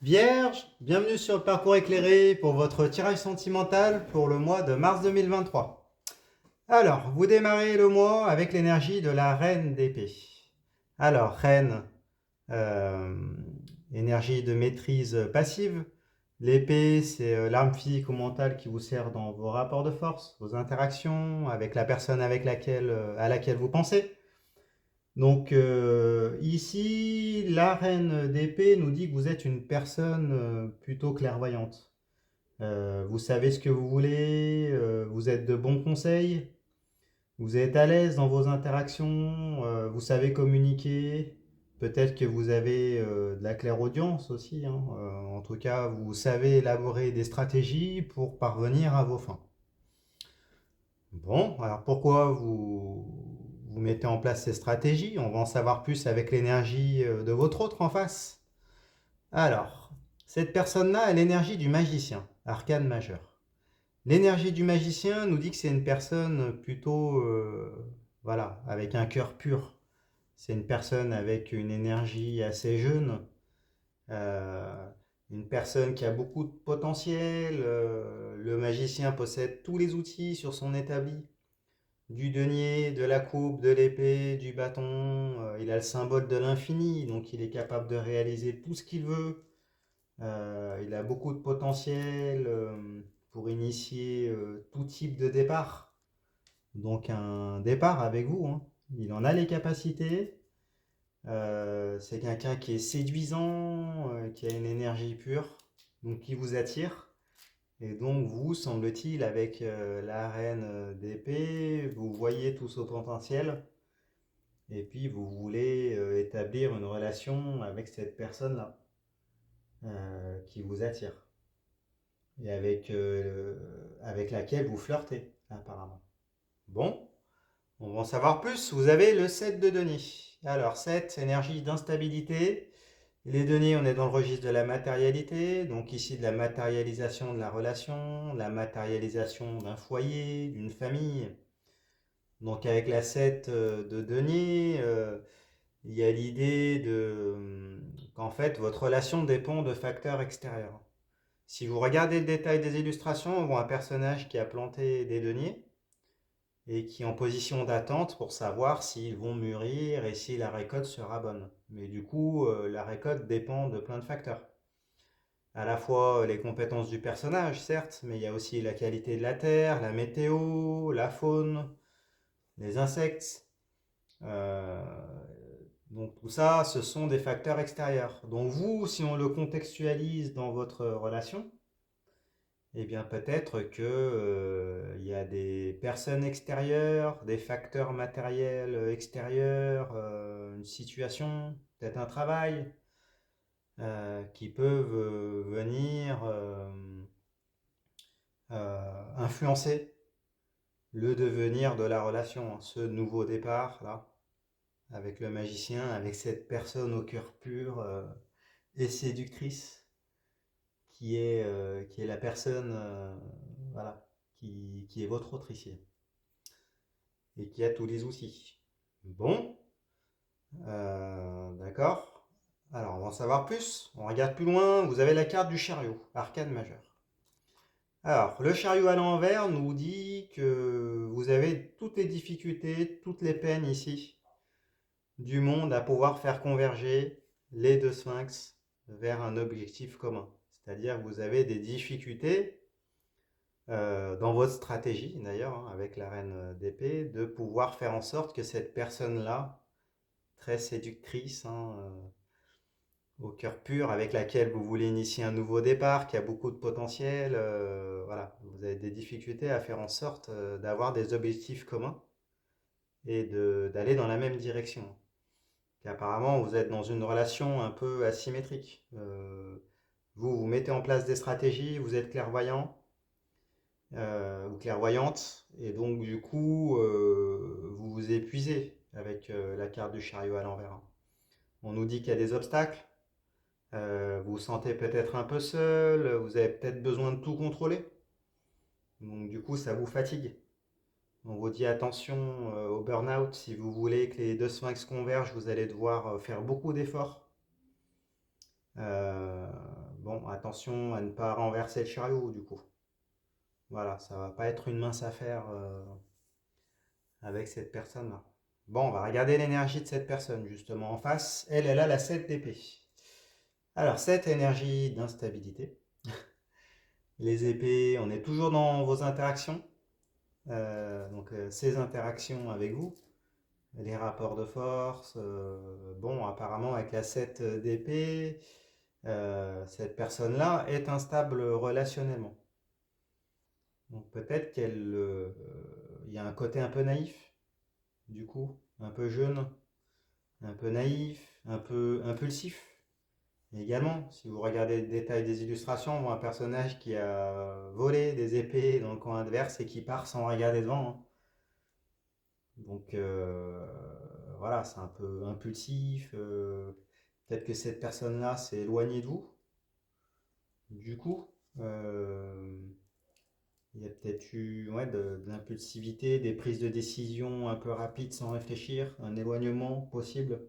Vierge, bienvenue sur le parcours éclairé pour votre tirage sentimental pour le mois de mars 2023. Alors, vous démarrez le mois avec l'énergie de la reine d'épée. Alors, reine, euh, énergie de maîtrise passive. L'épée, c'est l'arme physique ou mentale qui vous sert dans vos rapports de force, vos interactions avec la personne à laquelle vous pensez. Donc ici, la reine d'épée nous dit que vous êtes une personne plutôt clairvoyante. Vous savez ce que vous voulez, vous êtes de bons conseils, vous êtes à l'aise dans vos interactions, vous savez communiquer. Peut-être que vous avez de la clairaudience aussi, hein. En tout cas, vous savez élaborer des stratégies pour parvenir à vos fins. Bon, alors pourquoi vous mettez en place ces stratégies? On va en savoir plus avec l'énergie de votre autre en face. Alors, cette personne-là a l'énergie du magicien, arcane majeur. L'énergie du magicien nous dit que c'est une personne plutôt, voilà, avec un cœur pur. C'est une personne avec une énergie assez jeune, euh, une personne qui a beaucoup de potentiel. Le magicien possède tous les outils sur son établi du denier, de la coupe, de l'épée, du bâton. Il a le symbole de l'infini, donc il est capable de réaliser tout ce qu'il veut. Il a beaucoup de potentiel pour initier tout type de départ. Donc un départ avec vous, hein. Il en a les capacités. C'est quelqu'un qui est séduisant, qui a une énergie pure, donc qui vous attire. Et donc vous, semble-t-il, avec la reine d'épée, vous voyez tout ce potentiel et puis vous voulez établir une relation avec cette personne-là qui vous attire et avec laquelle vous flirtez, apparemment. Bon, on va en savoir plus. Vous avez le 7 de denier. Alors, 7, énergie d'instabilité. Les deniers, on est dans le registre de la matérialité, donc ici de la matérialisation de la relation, la matérialisation d'un foyer, d'une famille. Donc avec la 7 de denier, il y a l'idée qu'en fait votre relation dépend de facteurs extérieurs. Si vous regardez le détail des illustrations, on voit un personnage qui a planté des deniers et qui est en position d'attente pour savoir s'ils vont mûrir et si la récolte sera bonne. Mais du coup, la récolte dépend de plein de facteurs. À la fois les compétences du personnage, certes, mais il y a aussi la qualité de la terre, la météo, la faune, les insectes. Euh, donc tout ça, ce sont des facteurs extérieurs. Donc vous, si on le contextualise dans votre relation, eh bien peut-être que il y a des personnes extérieures, des facteurs matériels extérieurs, une situation, peut-être un travail, qui peuvent venir influencer le devenir de la relation, hein, ce nouveau départ là, avec le magicien, avec cette personne au cœur pur et séductrice qui est la personne voilà, qui est votre autre ici et qui a tous les outils. Bon, d'accord. Alors, on va en savoir plus. On regarde plus loin. Vous avez la carte du chariot, arcane majeur. Alors, le chariot à l'envers nous dit que vous avez toutes les difficultés, toutes les peines ici du monde à pouvoir faire converger les deux sphinx vers un objectif commun. C'est-à-dire que vous avez des difficultés dans votre stratégie, d'ailleurs, hein, avec la reine d'épée, de pouvoir faire en sorte que cette personne-là, très séductrice, hein, au cœur pur, avec laquelle vous voulez initier un nouveau départ, qui a beaucoup de potentiel, voilà, vous avez des difficultés à faire en sorte d'avoir des objectifs communs et d'aller dans la même direction. Et apparemment, vous êtes dans une relation un peu asymétrique. Vous mettez en place des stratégies, vous êtes clairvoyant ou clairvoyante, et donc du coup, vous vous épuisez avec la carte du chariot à l'envers. On nous dit qu'il y a des obstacles, vous vous sentez peut-être un peu seul, vous avez peut-être besoin de tout contrôler, donc du coup, ça vous fatigue. On vous dit attention au burn-out, si vous voulez que les deux sphinx convergent, vous allez devoir faire beaucoup d'efforts. Euh, attention à ne pas renverser le chariot du coup. Voilà, ça va pas être une mince affaire avec cette personne-là. Bon, on va regarder l'énergie de cette personne justement en face. Elle a la 7 d'épée. Alors, cette énergie d'instabilité, les épées, on est toujours dans vos interactions. Ces interactions avec vous, les rapports de force. Bon, apparemment, avec la 7 d'épée, cette personne-là est instable relationnellement. Donc peut-être il y a un côté un peu naïf, du coup, un peu jeune, un peu naïf, un peu impulsif. Et également, si vous regardez le détail des illustrations, on voit un personnage qui a volé des épées dans le coin adverse et qui part sans regarder devant, hein. Donc voilà, c'est un peu impulsif. Peut-être que cette personne-là s'est éloignée de vous. Du coup, il y a peut-être eu de l'impulsivité, des prises de décision un peu rapides sans réfléchir, un éloignement possible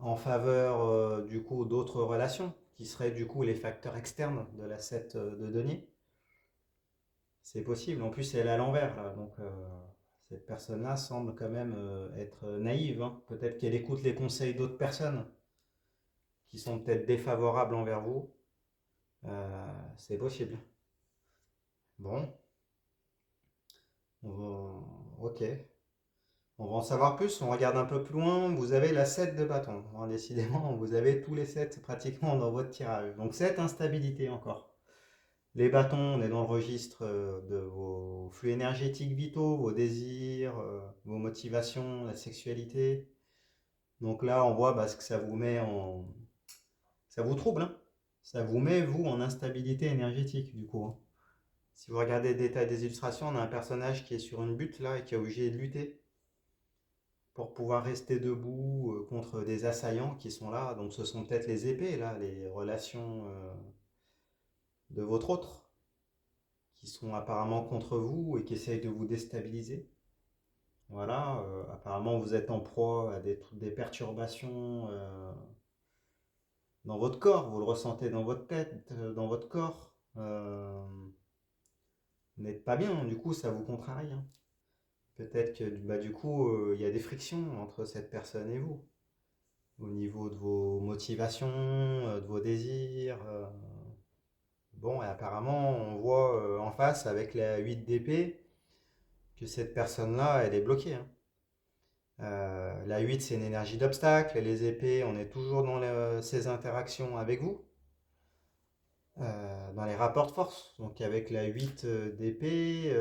en faveur du coup d'autres relations qui seraient du coup les facteurs externes de la 7 de denier. C'est possible. En plus, elle est à l'envers là, donc cette personne-là semble quand même être naïve, hein. Peut-être qu'elle écoute les conseils d'autres personnes qui sont peut-être défavorables envers vous. C'est possible. Bon, ok. On va en savoir plus, on regarde un peu plus loin. Vous avez la 7 de bâton. Bon, décidément, vous avez tous les 7 pratiquement dans votre tirage. Donc 7 instabilité encore. Les bâtons, on est dans le registre de vos flux énergétiques vitaux, vos désirs, vos motivations, la sexualité. Donc là, on voit ce que ça vous met en... Ça vous trouble, hein. Ça vous met, vous, en instabilité énergétique, du coup, hein. Si vous regardez le détail des illustrations, on a un personnage qui est sur une butte, là, et qui est obligé de lutter pour pouvoir rester debout contre des assaillants qui sont là. Donc ce sont peut-être les épées, là, les relations de votre autre, qui sont apparemment contre vous et qui essayent de vous déstabiliser. Voilà, apparemment vous êtes en proie à des perturbations dans votre corps, vous le ressentez dans votre tête, dans votre corps. Vous n'êtes pas bien, du coup ça vous contrarie, hein. Peut-être que du coup il y a des frictions entre cette personne et vous, au niveau de vos motivations, de vos désirs. Bon, et apparemment on voit en face avec la 8 d'épée que cette personne-là, elle est bloquée, hein. La 8, c'est une énergie d'obstacle. Les épées, on est toujours dans ces interactions avec vous, dans les rapports de force. Donc avec la 8 d'épée,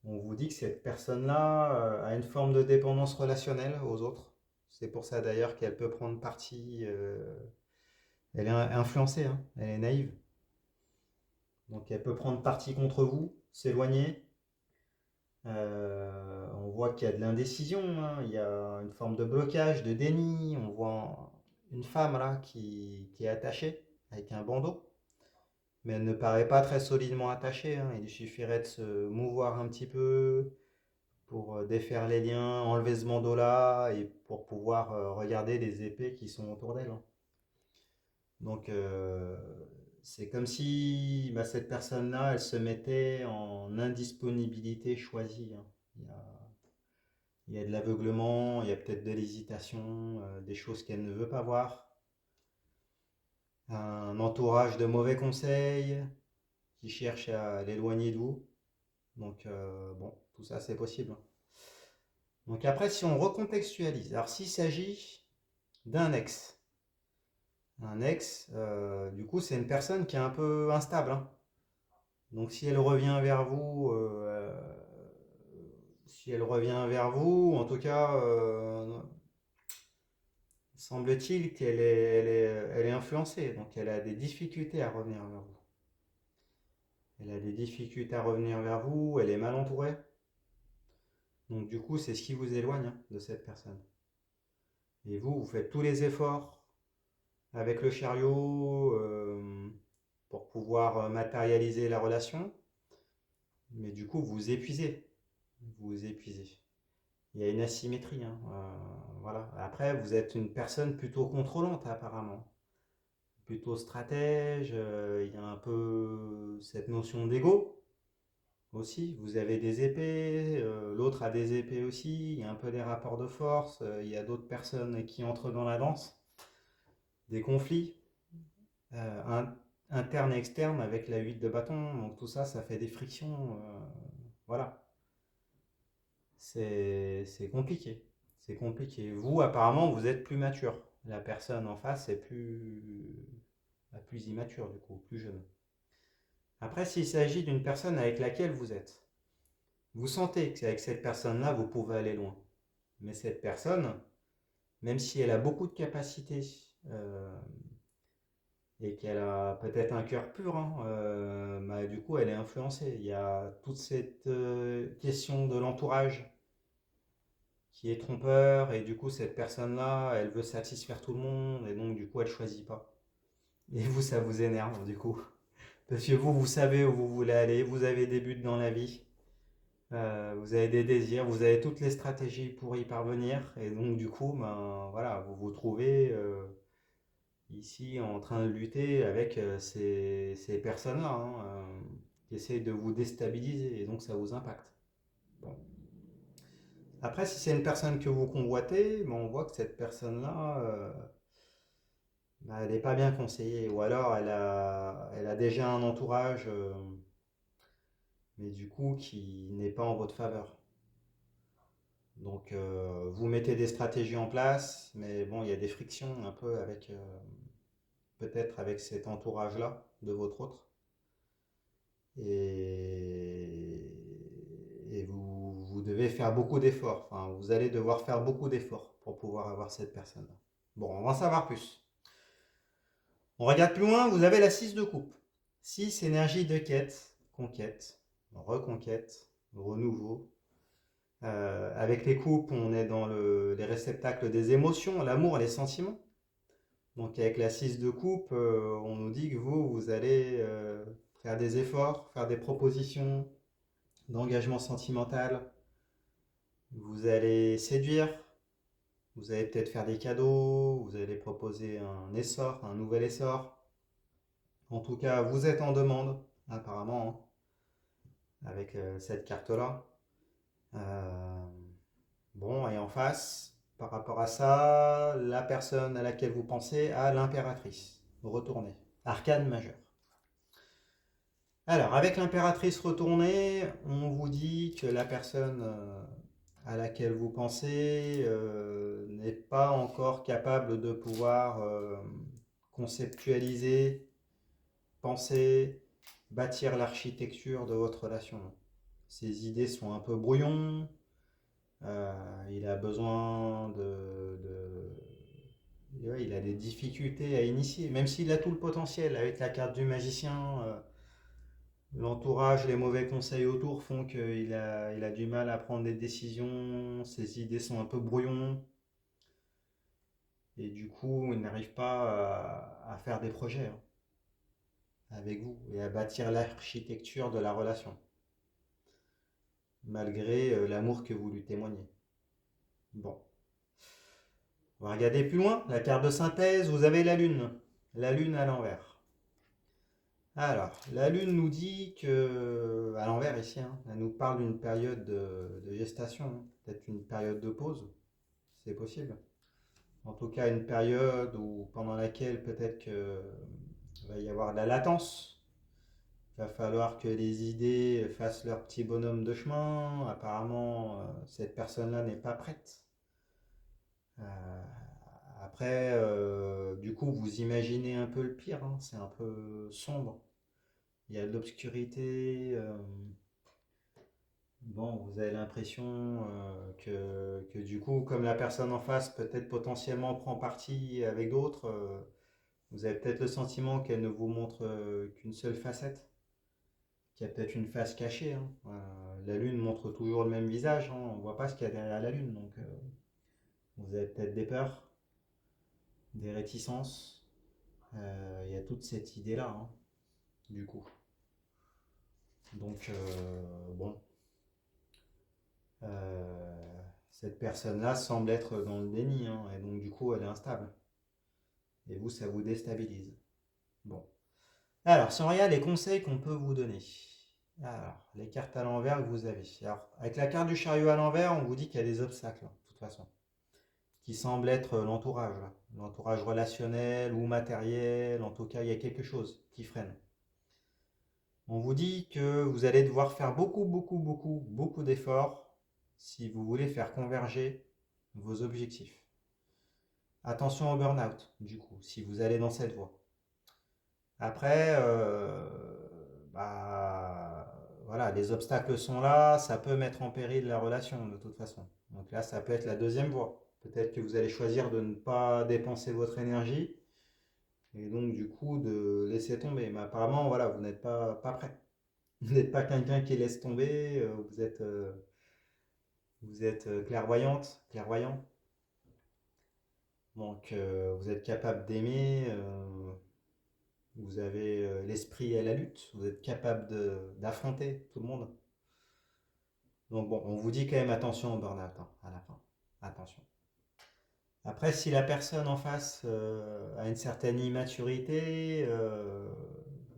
on vous dit que cette personne-là a une forme de dépendance relationnelle aux autres. C'est pour ça d'ailleurs qu'elle peut prendre parti. Elle est influencée, hein, elle est naïve. Donc elle peut prendre parti contre vous, s'éloigner. On voit qu'il y a de l'indécision, hein. Il y a une forme de blocage, de déni. On voit une femme là qui est attachée avec un bandeau, mais elle ne paraît pas très solidement attachée, hein. Il suffirait de se mouvoir un petit peu pour défaire les liens, enlever ce bandeau là et pour pouvoir regarder les épées qui sont autour d'elle, hein. Donc c'est comme si cette personne-là, elle se mettait en indisponibilité choisie, hein. Il y a, il y a de l'aveuglement, il y a peut-être de l'hésitation, des choses qu'elle ne veut pas voir, un entourage de mauvais conseils qui cherche à l'éloigner de vous. Donc bon, tout ça c'est possible. Donc après, si on recontextualise, alors s'il s'agit d'un ex, un ex, du coup c'est une personne qui est un peu instable, hein. Donc si elle revient vers vous, en tout cas, semble-t-il elle est influencée, donc elle a des difficultés à revenir vers vous. Elle a des difficultés à revenir vers vous, elle est mal entourée. Donc du coup, c'est ce qui vous éloigne, hein, de cette personne. Et vous faites tous les efforts avec le chariot pour pouvoir matérialiser la relation, mais du coup, vous épuisez. Vous vous épuisez. Il y a une asymétrie, hein, voilà. Après, vous êtes une personne plutôt contrôlante, apparemment. Plutôt stratège, il y a un peu cette notion d'ego aussi. Vous avez des épées, l'autre a des épées aussi, il y a un peu des rapports de force, il y a d'autres personnes qui entrent dans la danse, des conflits internes et externes avec la 8 de bâton, donc tout ça, ça fait des frictions, voilà. C'est compliqué. C'est compliqué. Vous, apparemment, vous êtes plus mature. La personne en face est plus immature, du coup, plus jeune. Après, s'il s'agit d'une personne avec laquelle vous êtes, vous sentez qu'avec cette personne-là, vous pouvez aller loin. Mais cette personne, même si elle a beaucoup de capacités et qu'elle a peut-être un cœur pur, hein, bah, du coup, elle est influencée. Il y a toute cette question de l'entourage qui est trompeur, et du coup, cette personne-là, elle veut satisfaire tout le monde, et donc, du coup, elle choisit pas. Et vous, ça vous énerve, du coup. Parce que vous savez où vous voulez aller, vous avez des buts dans la vie, vous avez des désirs, vous avez toutes les stratégies pour y parvenir, et donc, du coup, ben, voilà, vous vous trouvez ici en train de lutter avec ces personnes-là, hein, qui essayent de vous déstabiliser, et donc, ça vous impacte. Bon. Après, si c'est une personne que vous convoitez, ben, on voit que cette personne-là, ben, elle n'est pas bien conseillée. Ou alors, elle a déjà un entourage, mais du coup, qui n'est pas en votre faveur. Donc, vous mettez des stratégies en place, mais bon, il y a des frictions un peu avec, peut-être avec cet entourage-là de votre autre. Et, et vous devez faire beaucoup d'efforts. Enfin, vous allez devoir faire beaucoup d'efforts pour pouvoir avoir cette personne-là. Bon, on va en savoir plus. On regarde plus loin, vous avez la 6 de coupe. 6, énergie de quête, conquête, reconquête, renouveau. Avec les coupes, on est dans les réceptacles des émotions, l'amour et les sentiments. Donc avec la 6 de coupe, on nous dit que vous allez faire des efforts, faire des propositions d'engagement sentimental. Vous allez séduire, vous allez peut-être faire des cadeaux, vous allez proposer un essor, un nouvel essor. En tout cas, vous êtes en demande, apparemment, hein, avec cette carte-là. Euh, bon, et en face, par rapport à ça, la personne à laquelle vous pensez a l'impératrice. Retournez. Arcane majeur. Alors, avec l'impératrice retournée, on vous dit que la personne à laquelle vous pensez n'est pas encore capable de pouvoir conceptualiser, penser, bâtir l'architecture de votre relation. Ses idées sont un peu brouillons, il a besoin ouais, il a des difficultés à initier, même s'il a tout le potentiel avec la carte du magicien. L'entourage, les mauvais conseils autour font qu'il a du mal à prendre des décisions, ses idées sont un peu brouillons, et du coup, il n'arrive pas à faire des projets, hein, avec vous et à bâtir l'architecture de la relation, malgré l'amour que vous lui témoignez. Bon, on va regarder plus loin. La carte de synthèse, vous avez la lune à l'envers. Alors, la lune nous dit que, à l'envers ici, hein, elle nous parle d'une période de gestation, hein, peut-être une période de pause, c'est possible. En tout cas, une période pendant laquelle peut-être qu'il va y avoir de la latence. Il va falloir que les idées fassent leur petit bonhomme de chemin. Apparemment, cette personne-là n'est pas prête. Euh, Après, du coup, vous imaginez un peu le pire, hein, c'est un peu sombre. Il y a de l'obscurité. Bon, vous avez l'impression que du coup, comme la personne en face peut-être potentiellement prend parti avec d'autres, vous avez peut-être le sentiment qu'elle ne vous montre qu'une seule facette, qu'il y a peut-être une face cachée, hein. La lune montre toujours le même visage, hein, on ne voit pas ce qu'il y a derrière la lune, donc vous avez peut-être des peurs, des réticences. Il y a toute cette idée-là, hein, du coup. Donc, bon. Cette personne-là semble être dans le déni, hein, et donc du coup elle est instable. Et vous, ça vous déstabilise. Bon. Alors, si on regarde les conseils qu'on peut vous donner. Alors, les cartes à l'envers que vous avez. Alors, avec la carte du chariot à l'envers, on vous dit qu'il y a des obstacles, de toute façon, qui semblent être l'entourage. L'entourage relationnel ou matériel, en tout cas, il y a quelque chose qui freine. On vous dit que vous allez devoir faire beaucoup d'efforts si vous voulez faire converger vos objectifs. Attention au burn-out, du coup, si vous allez dans cette voie. Après, voilà, les obstacles sont là, ça peut mettre en péril la relation de toute façon. Donc là, ça peut être la deuxième voie. Peut-être que vous allez choisir de ne pas dépenser votre énergie et donc du coup de laisser tomber. Mais apparemment, voilà, vous n'êtes pas prêt. Vous n'êtes pas quelqu'un qui laisse tomber, vous êtes clairvoyante, clairvoyant. Donc vous êtes capable d'aimer, vous avez l'esprit à la lutte, vous êtes capable d'affronter tout le monde. Donc bon, on vous dit quand même attention au burn-out, hein, à la fin. Attention. Après, si la personne en face a une certaine immaturité,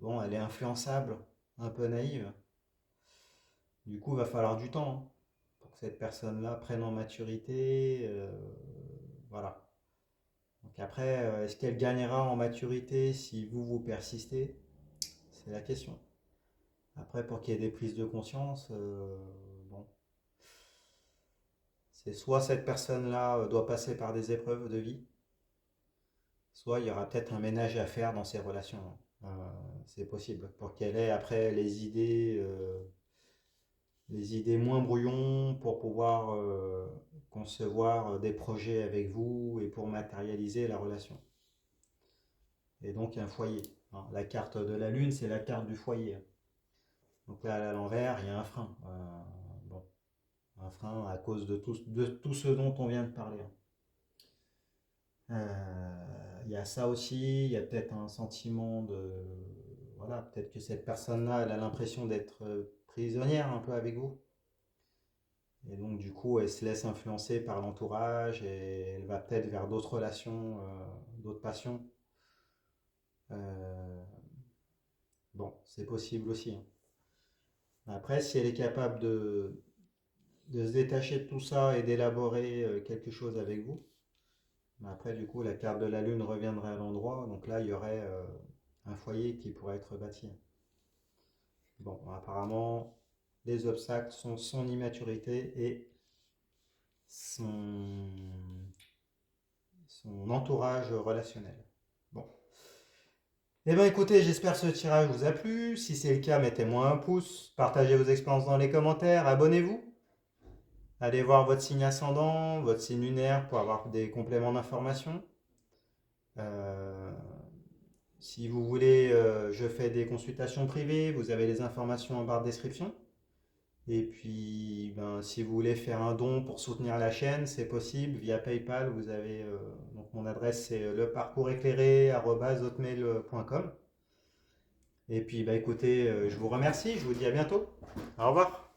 bon, elle est influençable, un peu naïve, du coup, il va falloir du temps, hein, pour que cette personne-là prenne en maturité. Voilà. Donc après, est-ce qu'elle gagnera en maturité si vous persistez? C'est la question. Après, pour qu'il y ait des prises de conscience, bon, c'est soit cette personne-là doit passer par des épreuves de vie, soit il y aura peut-être un ménage à faire dans ses relations. C'est possible, pour qu'elle ait après les idées moins brouillons pour pouvoir concevoir des projets avec vous et pour matérialiser la relation. Et donc un foyer. Hein. La carte de la lune, c'est la carte du foyer. Donc là, à l'envers, il y a un frein. Bon, un frein à cause de tout ce dont on vient de parler. Il y a ça aussi, il y a peut-être un sentiment de... Voilà, peut-être que cette personne-là, elle a l'impression d'être prisonnière un peu avec vous. Et donc du coup, elle se laisse influencer par l'entourage et elle va peut-être vers d'autres relations, d'autres passions. Euh, bon, c'est possible aussi. Hein. Après, si elle est capable de se détacher de tout ça et d'élaborer quelque chose avec vous, après, du coup, la carte de la lune reviendrait à l'endroit. Donc là, il y aurait un foyer qui pourrait être bâti. Bon, apparemment, les obstacles sont son immaturité et son entourage relationnel. Bon. Eh bien écoutez, j'espère que ce tirage vous a plu. Si c'est le cas, mettez-moi un pouce, partagez vos expériences dans les commentaires, abonnez-vous. Allez voir votre signe ascendant, votre signe lunaire pour avoir des compléments d'information. Euh, Si vous voulez, je fais des consultations privées, vous avez les informations en barre de description. Et puis, ben, si vous voulez faire un don pour soutenir la chaîne, c'est possible via PayPal. Vous avez donc mon adresse c'est leparcoursséclairé@hotmail.com. Et puis, bah, écoutez, je vous remercie. Je vous dis à bientôt. Au revoir.